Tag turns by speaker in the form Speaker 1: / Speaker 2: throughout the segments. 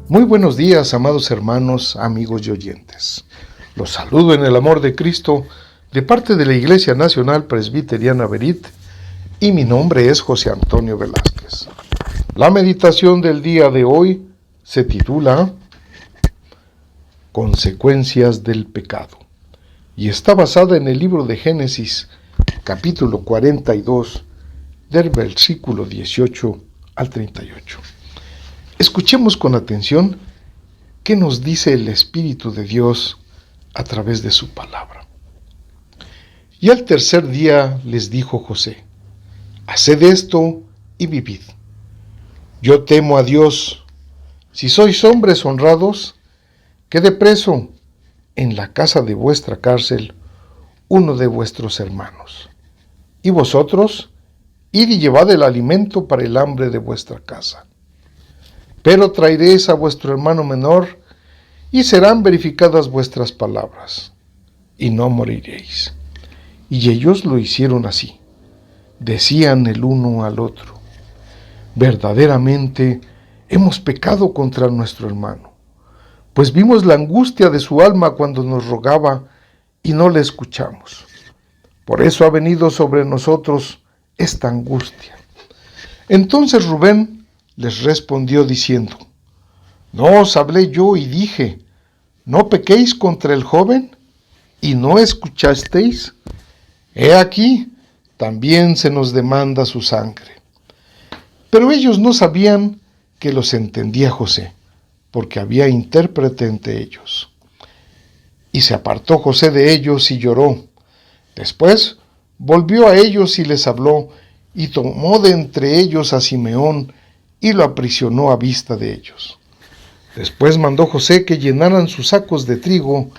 Speaker 1: Muy buenos días, amados hermanos, amigos y oyentes. Los saludo en el amor de Cristo de parte de la Iglesia Nacional Presbiteriana Berit y mi nombre es José Antonio Velázquez. La meditación del día de hoy se titula Consecuencias del pecado y está basada en el libro de Génesis, capítulo 42, del versículo 18 al 38. Escuchemos con atención qué nos dice el Espíritu de Dios a través de su palabra. Y al tercer día les dijo José: haced esto y vivid. Yo temo a Dios. Si sois hombres honrados, quede preso en la casa de vuestra cárcel uno de vuestros hermanos. Y vosotros, id y llevad el alimento para el hambre de vuestra casa. Pero traeréis a vuestro hermano menor, y serán verificadas vuestras palabras, y no moriréis. Y ellos lo hicieron así. Decían el uno al otro: verdaderamente hemos pecado contra nuestro hermano, pues vimos la angustia de su alma cuando nos rogaba, y no le escuchamos. Por eso ha venido sobre nosotros esta angustia. Entonces Rubén les respondió diciendo: ¿no os hablé yo y dije, no pequéis contra el joven? ¿Y no escuchasteis? He aquí, también se nos demanda su sangre. Pero ellos no sabían que los entendía José, porque había intérprete entre ellos. Y se apartó José de ellos y lloró. Después volvió a ellos y les habló, y tomó de entre ellos a Simeón, y lo aprisionó a vista de ellos. Después mandó José que llenaran sus sacos de trigo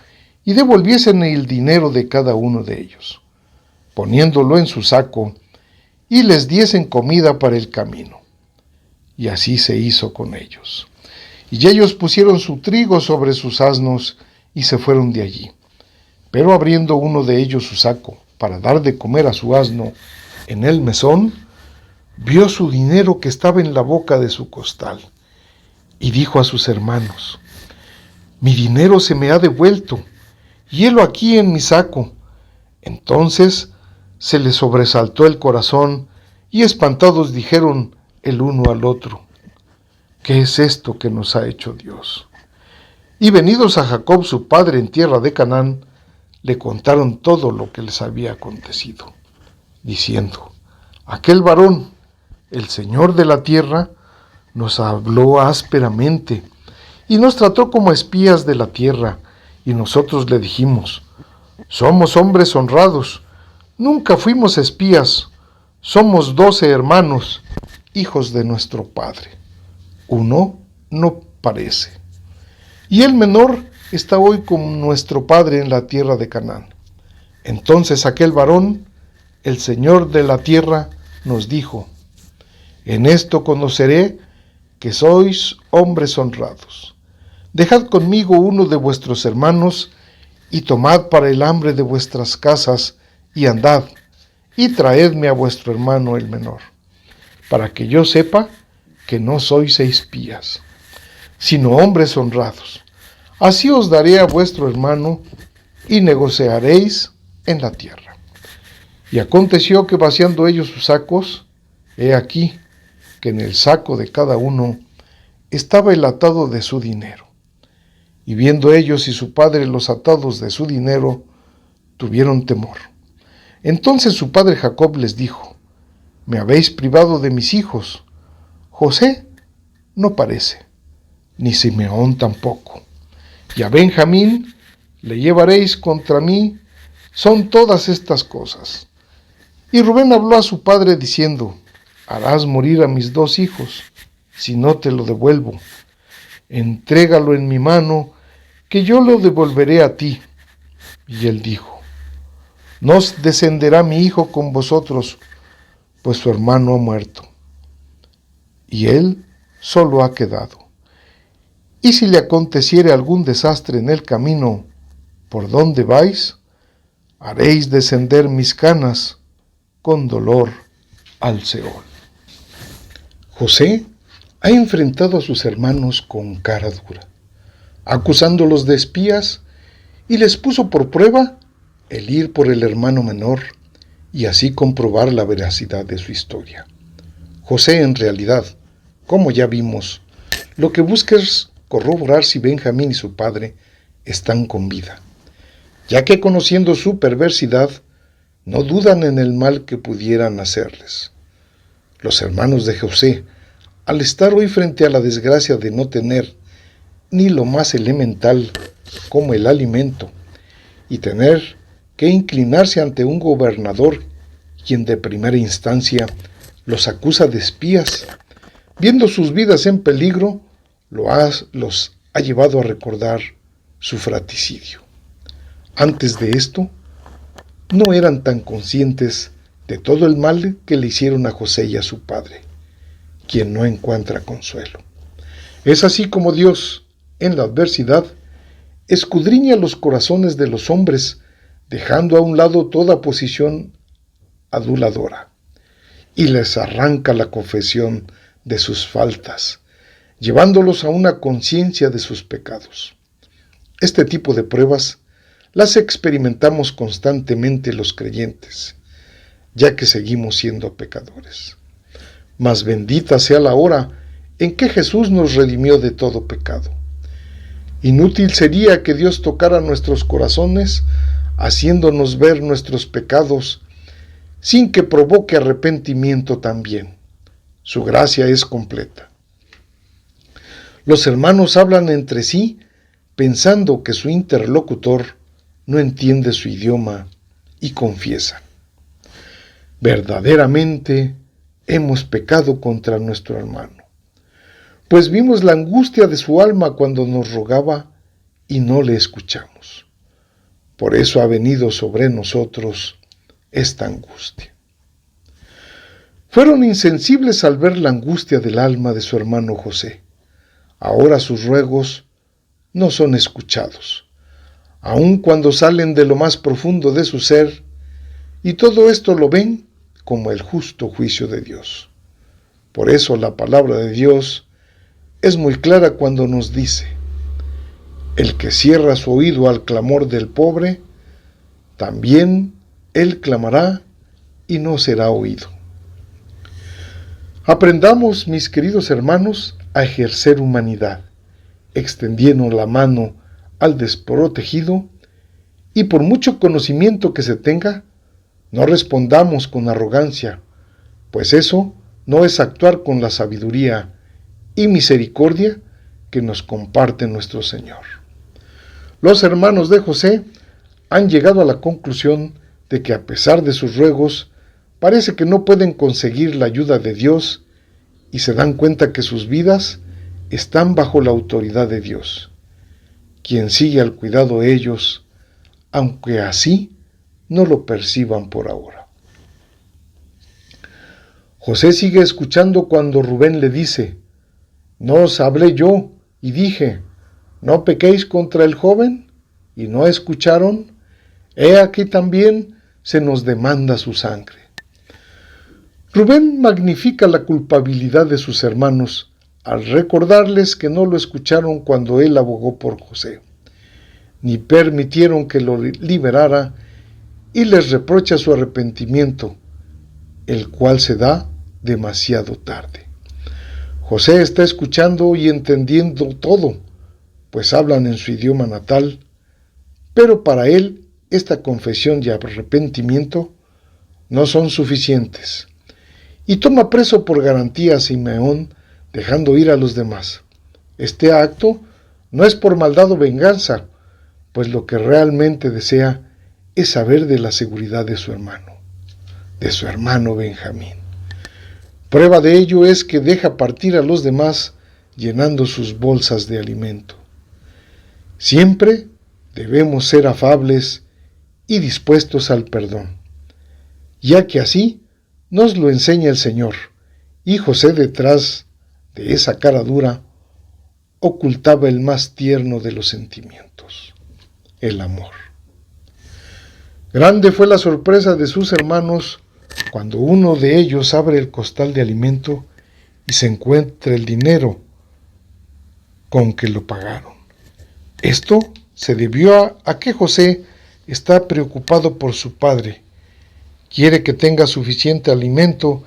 Speaker 1: y devolviesen el dinero de cada uno de ellos, poniéndolo en su saco, y les diesen comida para el camino. Y así se hizo con ellos. Y ellos pusieron su trigo sobre sus asnos y se fueron de allí. Pero abriendo uno de ellos su saco para dar de comer a su asno en el mesón, vio su dinero que estaba en la boca de su costal, y dijo a sus hermanos: mi dinero se me ha devuelto, y helo aquí en mi saco. Entonces se les sobresaltó el corazón, y espantados dijeron el uno al otro: ¿qué es esto que nos ha hecho Dios? Y venidos a Jacob su padre en tierra de Canaán, le contaron todo lo que les había acontecido, diciendo: aquel varón, el Señor de la tierra, nos habló ásperamente y nos trató como espías de la tierra, y nosotros le dijimos: somos hombres honrados, nunca fuimos espías, somos 12 hermanos, hijos de nuestro padre. Uno no parece, y el menor está hoy con nuestro padre en la tierra de Canaán. Entonces aquel varón, el Señor de la tierra, nos dijo: en esto conoceré que sois hombres honrados. Dejad conmigo uno de vuestros hermanos, y tomad para el hambre de vuestras casas, y andad, y traedme a vuestro hermano el menor, para que yo sepa que no sois espías, sino hombres honrados. Así os daré a vuestro hermano, y negociaréis en la tierra. Y aconteció que vaciando ellos sus sacos, he aquí que en el saco de cada uno estaba el atado de su dinero. Y viendo ellos y su padre los atados de su dinero, tuvieron temor. Entonces su padre Jacob les dijo: me habéis privado de mis hijos. José no parece, ni Simeón tampoco. Y a Benjamín le llevaréis contra mí. Son todas estas cosas. Y Rubén habló a su padre diciendo: harás morir a mis 2 hijos, si no te lo devuelvo. Entrégalo en mi mano, que yo lo devolveré a ti. Y él dijo: no descenderá mi hijo con vosotros, pues su hermano ha muerto, y él solo ha quedado. Y si le aconteciere algún desastre en el camino por donde vais, haréis descender mis canas con dolor al Seol. José ha enfrentado a sus hermanos con cara dura, acusándolos de espías, y les puso por prueba el ir por el hermano menor y así comprobar la veracidad de su historia. José, en realidad, como ya vimos, lo que busca es corroborar si Benjamín y su padre están con vida, ya que conociendo su perversidad, no dudan en el mal que pudieran hacerles. Los hermanos de José, al estar hoy frente a la desgracia de no tener ni lo más elemental como el alimento, y tener que inclinarse ante un gobernador quien de primera instancia los acusa de espías, viendo sus vidas en peligro, los ha llevado a recordar su fratricidio. Antes de esto, no eran tan conscientes de todo el mal que le hicieron a José y a su padre, quien no encuentra consuelo. Es así como Dios, en la adversidad, escudriña los corazones de los hombres, dejando a un lado toda posición aduladora, y les arranca la confesión de sus faltas, llevándolos a una conciencia de sus pecados. Este tipo de pruebas las experimentamos constantemente los creyentes, ya que seguimos siendo pecadores. Mas bendita sea la hora en que Jesús nos redimió de todo pecado. Inútil sería que Dios tocara nuestros corazones, haciéndonos ver nuestros pecados, sin que provoque arrepentimiento también. Su gracia es completa. Los hermanos hablan entre sí, pensando que su interlocutor no entiende su idioma, y confiesan: verdaderamente hemos pecado contra nuestro hermano, pues vimos la angustia de su alma cuando nos rogaba y no le escuchamos. Por eso ha venido sobre nosotros esta angustia. Fueron insensibles al ver la angustia del alma de su hermano José. Ahora sus ruegos no son escuchados, aun cuando salen de lo más profundo de su ser, y todo esto lo ven como el justo juicio de Dios. Por eso la palabra de Dios es muy clara cuando nos dice: el que cierra su oído al clamor del pobre, también él clamará y no será oído. Aprendamos, mis queridos hermanos, a ejercer humanidad, extendiendo la mano al desprotegido, y por mucho conocimiento que se tenga, no respondamos con arrogancia, pues eso no es actuar con la sabiduría y misericordia que nos comparte nuestro Señor. Los hermanos de José han llegado a la conclusión de que a pesar de sus ruegos, parece que no pueden conseguir la ayuda de Dios, y se dan cuenta que sus vidas están bajo la autoridad de Dios, quien sigue al cuidado de ellos, aunque así no lo perciban por ahora. José sigue escuchando cuando Rubén le dice: ¿no os hablé yo y dije, no pequéis contra el joven? ¿Y no escucharon? He aquí también se nos demanda su sangre. Rubén magnifica la culpabilidad de sus hermanos al recordarles que no lo escucharon cuando él abogó por José, ni permitieron que lo liberara, y les reprocha su arrepentimiento, el cual se da demasiado tarde. José está escuchando y entendiendo todo, pues hablan en su idioma natal, pero para él esta confesión y arrepentimiento no son suficientes, y toma preso por garantía a Simeón, dejando ir a los demás. Este acto no es por maldad o venganza, pues lo que realmente desea es saber de la seguridad de su hermano Benjamín. Prueba de ello es que deja partir a los demás llenando sus bolsas de alimento. Siempre debemos ser afables y dispuestos al perdón, ya que así nos lo enseña el Señor, y José, detrás de esa cara dura, ocultaba el más tierno de los sentimientos, el amor. Grande fue la sorpresa de sus hermanos cuando uno de ellos abre el costal de alimento y se encuentre el dinero con que lo pagaron. Esto se debió a que José está preocupado por su padre, quiere que tenga suficiente alimento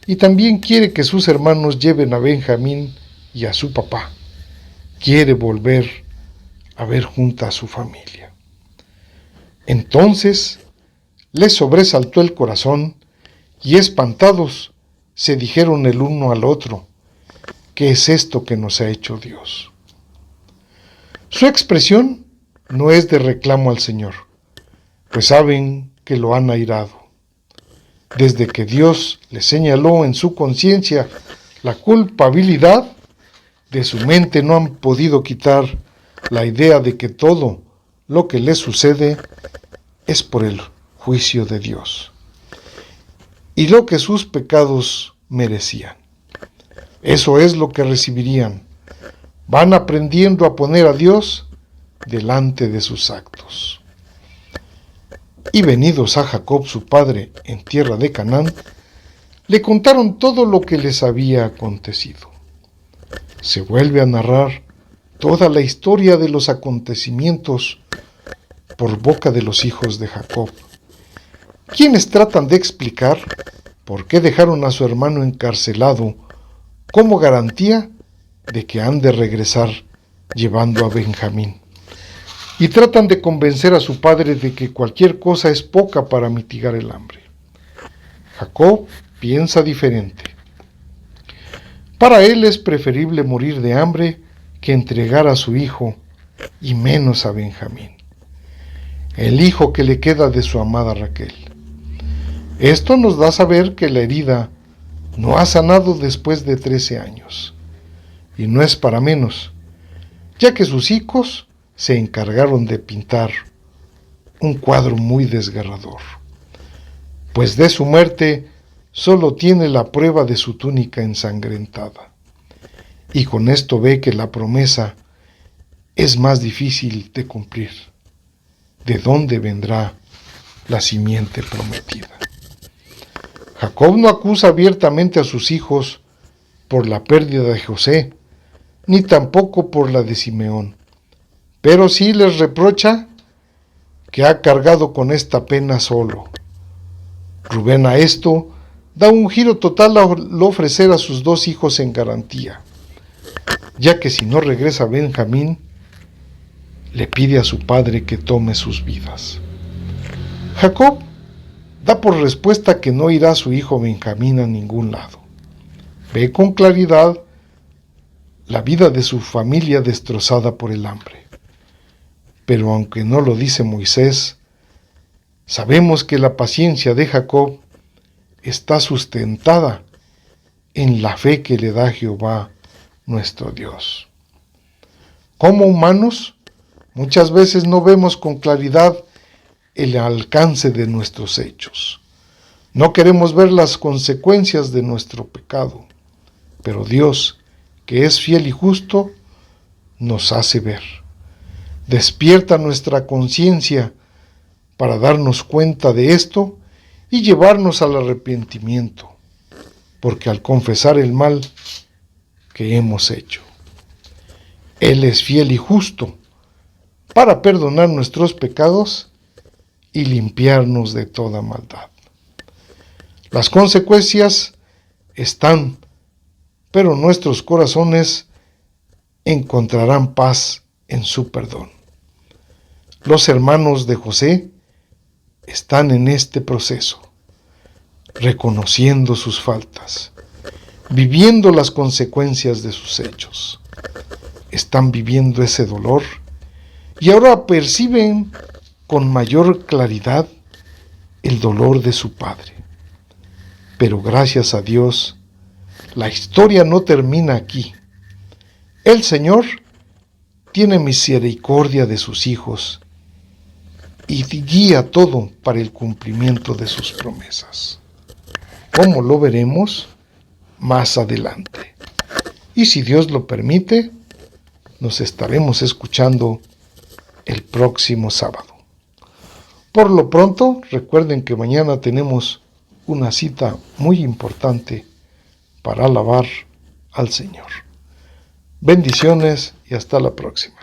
Speaker 1: y también quiere que sus hermanos lleven a Benjamín y a su papá. Quiere volver a ver junta a su familia. Entonces les sobresaltó el corazón y espantados se dijeron el uno al otro: ¿qué es esto que nos ha hecho Dios? Su expresión no es de reclamo al Señor, pues saben que lo han airado. Desde que Dios le señaló en su conciencia la culpabilidad, de su mente no han podido quitar la idea de que todo lo que les sucede es por el juicio de Dios y lo que sus pecados merecían. Eso es lo que recibirían. Van aprendiendo a poner a Dios delante de sus actos. Y venidos a Jacob su padre en tierra de Canaán, le contaron todo lo que les había acontecido. Se vuelve a narrar toda la historia de los acontecimientos por boca de los hijos de Jacob, quienes tratan de explicar por qué dejaron a su hermano encarcelado como garantía de que han de regresar llevando a Benjamín. Y tratan de convencer a su padre de que cualquier cosa es poca para mitigar el hambre. Jacob piensa diferente. Para él es preferible morir de hambre que entregar a su hijo, y menos a Benjamín, el hijo que le queda de su amada Raquel. Esto nos da a saber que la herida no ha sanado después de 13 años, y no es para menos, ya que sus hijos se encargaron de pintar un cuadro muy desgarrador, pues de su muerte solo tiene la prueba de su túnica ensangrentada, y con esto ve que la promesa es más difícil de cumplir. ¿De dónde vendrá la simiente prometida? Jacob no acusa abiertamente a sus hijos por la pérdida de José, ni tampoco por la de Simeón, pero sí les reprocha que ha cargado con esta pena solo. Rubén a esto da un giro total al ofrecer a sus dos hijos en garantía, ya que si no regresa Benjamín, le pide a su padre que tome sus vidas. Jacob da por respuesta que no irá su hijo Benjamín a ningún lado. Ve con claridad la vida de su familia destrozada por el hambre. Pero aunque no lo dice Moisés, sabemos que la paciencia de Jacob está sustentada en la fe que le da Jehová nuestro Dios. Como humanos, muchas veces no vemos con claridad el alcance de nuestros hechos. No queremos ver las consecuencias de nuestro pecado, pero Dios, que es fiel y justo, nos hace ver. Despierta nuestra conciencia para darnos cuenta de esto y llevarnos al arrepentimiento, porque al confesar el mal que hemos hecho, Él es fiel y justo para perdonar nuestros pecados y limpiarnos de toda maldad. Las consecuencias están, pero nuestros corazones encontrarán paz en su perdón. Los hermanos de José están en este proceso, reconociendo sus faltas, viviendo las consecuencias de sus hechos. Están viviendo ese dolor y ahora perciben con mayor claridad el dolor de su padre. Pero gracias a Dios, la historia no termina aquí. El Señor tiene misericordia de sus hijos y guía todo para el cumplimiento de sus promesas, como lo veremos más adelante. Y si Dios lo permite, nos estaremos escuchando el próximo sábado. Por lo pronto, recuerden que mañana tenemos una cita muy importante para alabar al Señor. Bendiciones y hasta la próxima.